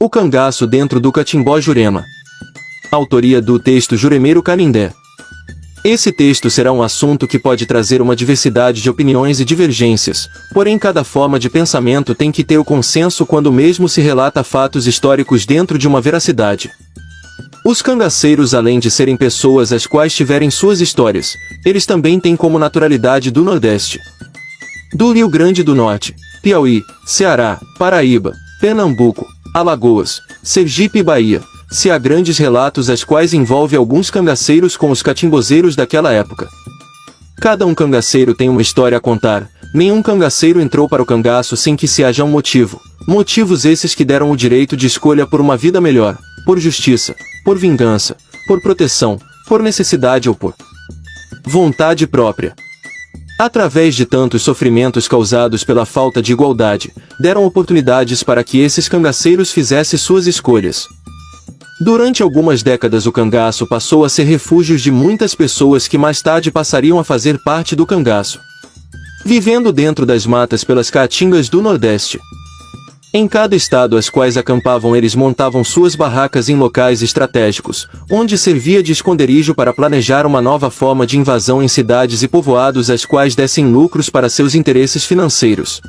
O cangaço dentro do catimbó Jurema. Autoria do texto Juremeiro Canindé. Esse texto será um assunto que pode trazer uma diversidade de opiniões e divergências, porém cada forma de pensamento tem que ter o consenso quando mesmo se relata fatos históricos dentro de uma veracidade. Os cangaceiros, além de serem pessoas as quais tiverem suas histórias, eles também têm como naturalidade do Nordeste, do Rio Grande do Norte, Piauí, Ceará, Paraíba, Pernambuco, Alagoas, Sergipe e Bahia. Se há grandes relatos as quais envolve alguns cangaceiros com os catimbozeiros daquela época. Cada um cangaceiro tem uma história a contar, nenhum cangaceiro entrou para o cangaço sem que se haja um motivo. Motivos esses que deram o direito de escolha por uma vida melhor, por justiça, por vingança, por proteção, por necessidade ou por vontade própria. Através de tantos sofrimentos causados pela falta de igualdade, deram oportunidades para que esses cangaceiros fizessem suas escolhas. Durante algumas décadas o cangaço passou a ser refúgio de muitas pessoas que mais tarde passariam a fazer parte do cangaço, vivendo dentro das matas pelas caatingas do Nordeste. Em cada estado as quais acampavam eles montavam suas barracas em locais estratégicos, onde servia de esconderijo para planejar uma nova forma de invasão em cidades e povoados as quais dessem lucros para seus interesses financeiros.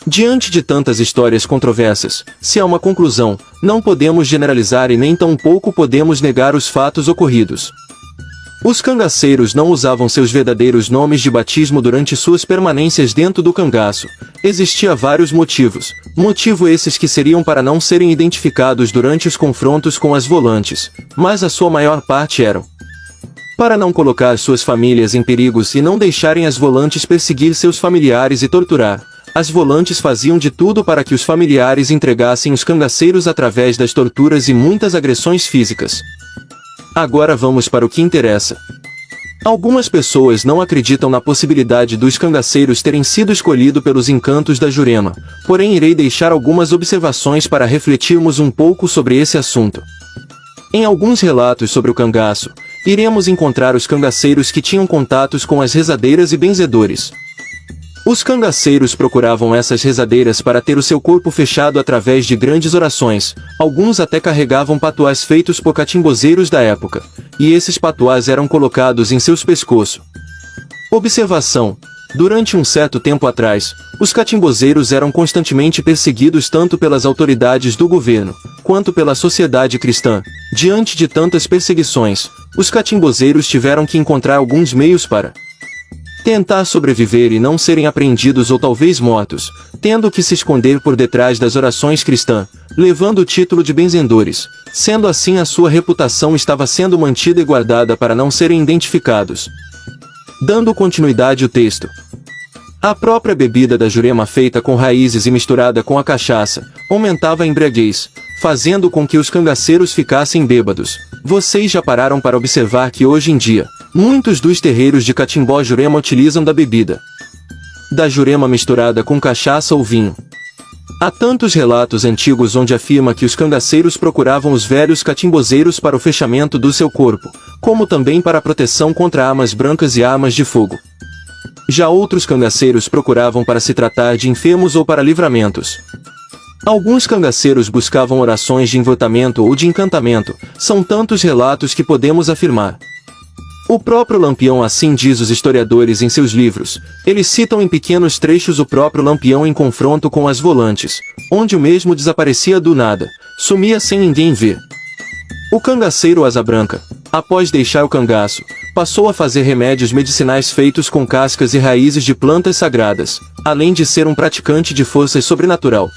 Diante de tantas histórias controversas, se há uma conclusão, não podemos generalizar e nem tampouco podemos negar os fatos ocorridos. Os cangaceiros não usavam seus verdadeiros nomes de batismo durante suas permanências dentro do cangaço. Existia vários motivos, esses que seriam para não serem identificados durante os confrontos com as volantes, mas a sua maior parte eram para não colocar suas famílias em perigos e não deixarem as volantes perseguir seus familiares e torturar. As volantes faziam de tudo para que os familiares entregassem os cangaceiros através das torturas e muitas agressões físicas. Agora vamos para o que interessa. Algumas pessoas não acreditam na possibilidade dos cangaceiros terem sido escolhidos pelos encantos da Jurema, porém irei deixar algumas observações para refletirmos um pouco sobre esse assunto. Em alguns relatos sobre o cangaço, iremos encontrar os cangaceiros que tinham contatos com as rezadeiras e benzedores. Os cangaceiros procuravam essas rezadeiras para ter o seu corpo fechado através de grandes orações, alguns até carregavam patuás feitos por catimbozeiros da época, e esses patuás eram colocados em seus pescoços. Observação: durante um certo tempo atrás, os catimbozeiros eram constantemente perseguidos tanto pelas autoridades do governo, quanto pela sociedade cristã. Diante de tantas perseguições, os catimbozeiros tiveram que encontrar alguns meios para tentar sobreviver e não serem apreendidos ou talvez mortos, tendo que se esconder por detrás das orações cristãs, levando o título de benzedores. Sendo assim, a sua reputação estava sendo mantida e guardada para não serem identificados. Dando continuidade ao texto. A própria bebida da Jurema feita com raízes e misturada com a cachaça, aumentava a embriaguez, fazendo com que os cangaceiros ficassem bêbados. Vocês já pararam para observar que hoje em dia, muitos dos terreiros de catimbó Jurema utilizam da bebida da Jurema misturada com cachaça ou vinho. Há tantos relatos antigos onde afirma que os cangaceiros procuravam os velhos catimbozeiros para o fechamento do seu corpo, como também para a proteção contra armas brancas e armas de fogo. Já outros cangaceiros procuravam para se tratar de enfermos ou para livramentos. Alguns cangaceiros buscavam orações de envotamento ou de encantamento. São tantos relatos que podemos afirmar. O próprio Lampião, assim diz os historiadores em seus livros, eles citam em pequenos trechos o próprio Lampião em confronto com as volantes, onde o mesmo desaparecia do nada, sumia sem ninguém ver. O cangaceiro Asa Branca, após deixar o cangaço, passou a fazer remédios medicinais feitos com cascas e raízes de plantas sagradas, além de ser um praticante de forças sobrenatural.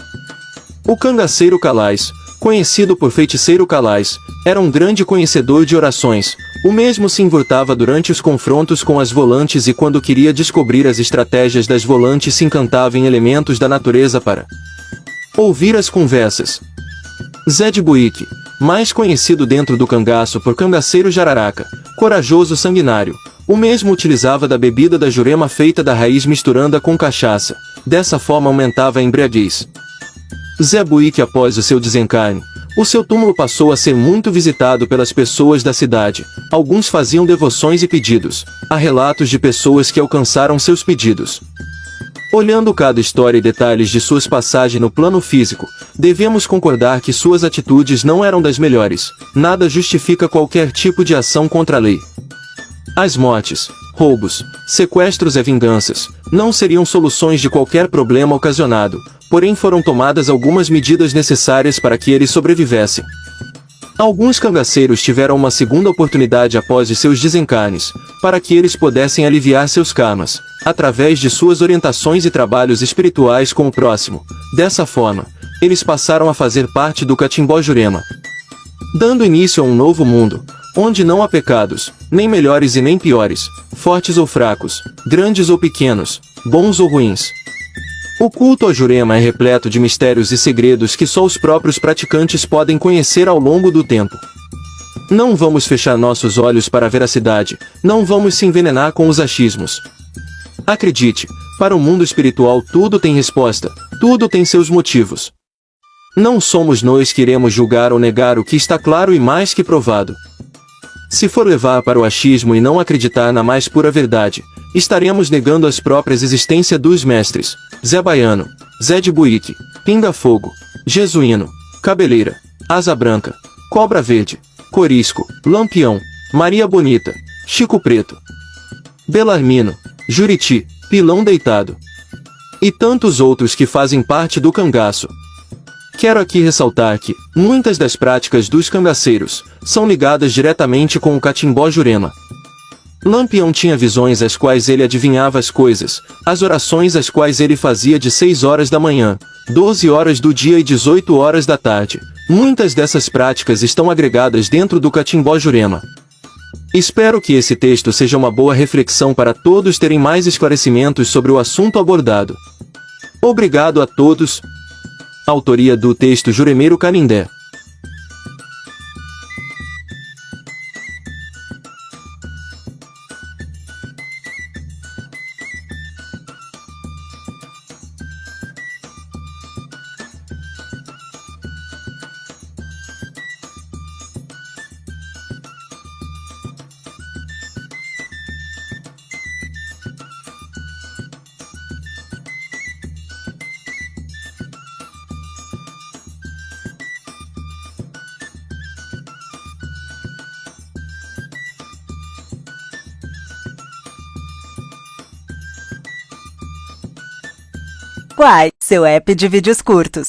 O cangaceiro Calais, conhecido por feiticeiro Calais, era um grande conhecedor de orações. O mesmo se envoltava durante os confrontos com as volantes e quando queria descobrir as estratégias das volantes se encantava em elementos da natureza para ouvir as conversas. Zé de Buíque, mais conhecido dentro do cangaço por cangaceiro Jararaca, corajoso sanguinário, o mesmo utilizava da bebida da Jurema feita da raiz misturando-a com cachaça. Dessa forma aumentava a embriaguez. Zé Buíque, após o seu desencarne, o seu túmulo passou a ser muito visitado pelas pessoas da cidade. Alguns faziam devoções e pedidos. Há relatos de pessoas que alcançaram seus pedidos. Olhando cada história e detalhes de suas passagens no plano físico, devemos concordar que suas atitudes não eram das melhores. Nada justifica qualquer tipo de ação contra a lei. As mortes, roubos, sequestros e vinganças não seriam soluções de qualquer problema ocasionado, porém foram tomadas algumas medidas necessárias para que eles sobrevivessem. Alguns cangaceiros tiveram uma segunda oportunidade após de seus desencarnes, para que eles pudessem aliviar seus karmas, através de suas orientações e trabalhos espirituais com o próximo. Dessa forma, eles passaram a fazer parte do Catimbó Jurema, dando início a um novo mundo, onde não há pecados, nem melhores e nem piores, fortes ou fracos, grandes ou pequenos, bons ou ruins. O culto ao Jurema é repleto de mistérios e segredos que só os próprios praticantes podem conhecer ao longo do tempo. Não vamos fechar nossos olhos para a veracidade, não vamos se envenenar com os achismos. Acredite, para o mundo espiritual tudo tem resposta, tudo tem seus motivos. Não somos nós que iremos julgar ou negar o que está claro e mais que provado. Se for levar para o achismo e não acreditar na mais pura verdade, estaremos negando as próprias existências dos mestres, Zé Baiano, Zé de Buíque, Pinga Fogo, Jesuíno, Cabeleira, Asa Branca, Cobra Verde, Corisco, Lampião, Maria Bonita, Chico Preto, Belarmino, Juriti, Pilão Deitado e tantos outros que fazem parte do cangaço. Quero aqui ressaltar que muitas das práticas dos cangaceiros são ligadas diretamente com o Catimbó Jurema. Lampião tinha visões às quais ele adivinhava as coisas, as orações às quais ele fazia de 6 horas da manhã, 12 horas do dia e 18 horas da tarde. Muitas dessas práticas estão agregadas dentro do Catimbó Jurema. Espero que esse texto seja uma boa reflexão para todos terem mais esclarecimentos sobre o assunto abordado. Obrigado a todos. Autoria do texto Juremeiro Canindé. Quai, seu app de vídeos curtos.